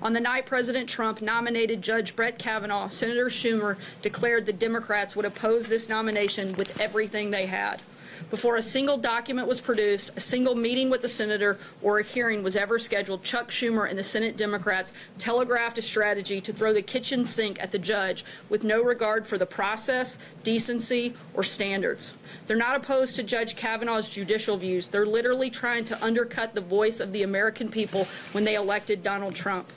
On the night President Trump nominated Judge Brett Kavanaugh, Senator Schumer declared the Democrats would oppose this nomination with everything they had. Before a single document was produced, a single meeting with the senator, or a hearing was ever scheduled, Chuck Schumer and the Senate Democrats telegraphed a strategy to throw the kitchen sink at the judge with no regard for the process, decency, or standards. They're not opposed to Judge Kavanaugh's judicial views. They're literally trying to undercut the voice of the American people when they elected Donald Trump.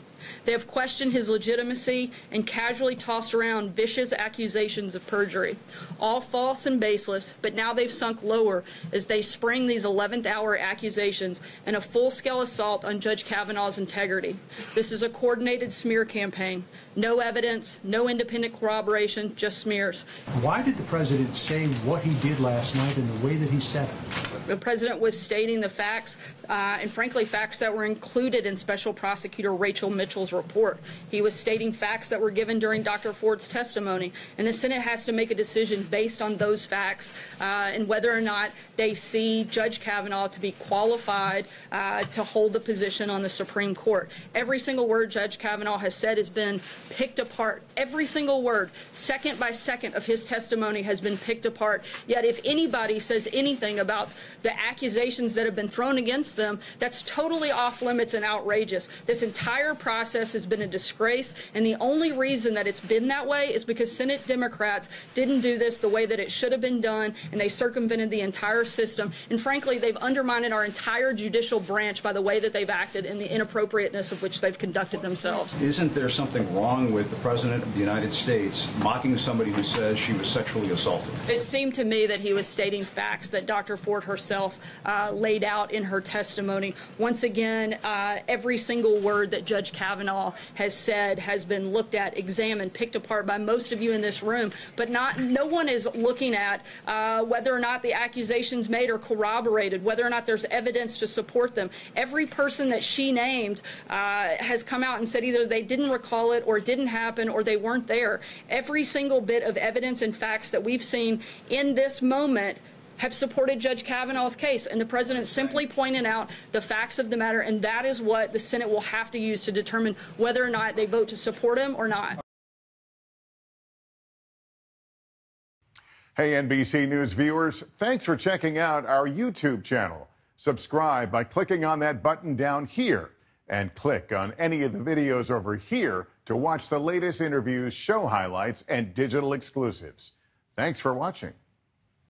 They have questioned his legitimacy and casually tossed around vicious accusations of perjury, all false and baseless, but now they've sunk lower as they spring these 11th-hour accusations and a full-scale assault on Judge Kavanaugh's integrity. This is a coordinated smear campaign. No evidence, no independent corroboration, just smears. Why did the president say what he did last night in the way that he said it? The president was stating the facts, and frankly, facts that were included in Special Prosecutor Rachel Mitchell's report. He was stating facts that were given during Dr. Ford's testimony, and the Senate has to make a decision based on those facts and whether or not they see Judge Kavanaugh to be qualified to hold the position on the Supreme Court. Every single word Judge Kavanaugh has said has been picked apart. Every single word, second by second, of his testimony has been picked apart. Yet if anybody says anything about the accusations that have been thrown against them, that's totally off limits and outrageous. This entire process has been a disgrace, and the only reason that it's been that way is because Senate Democrats didn't do this the way that it should have been done, and they circumvented the entire system. And frankly, they've undermined our entire judicial branch by the way that they've acted and the inappropriateness of which they've conducted themselves. Isn't there something wrong with the President of the United States mocking somebody who says she was sexually assaulted? It seemed to me that he was stating facts that Dr. Ford herself laid out in her testimony. Once again, every single word that Judge Kavanaugh has said has been looked at, examined, picked apart by most of you in this room, but no one is looking at whether or not the accusations made are corroborated, whether or not there's evidence to support them. Every person that she named has come out and said either they didn't recall it or it didn't happen or they weren't there. Every single bit of evidence and facts that we've seen in this moment have supported Judge Kavanaugh's case, and the president simply pointed out the facts of the matter, and that is what the Senate will have to use to determine whether or not they vote to support him or not. Hey, NBC News viewers, thanks for checking out our YouTube channel. Subscribe by clicking on that button down here, and click on any of the videos over here to watch the latest interviews, show highlights, and digital exclusives. Thanks for watching.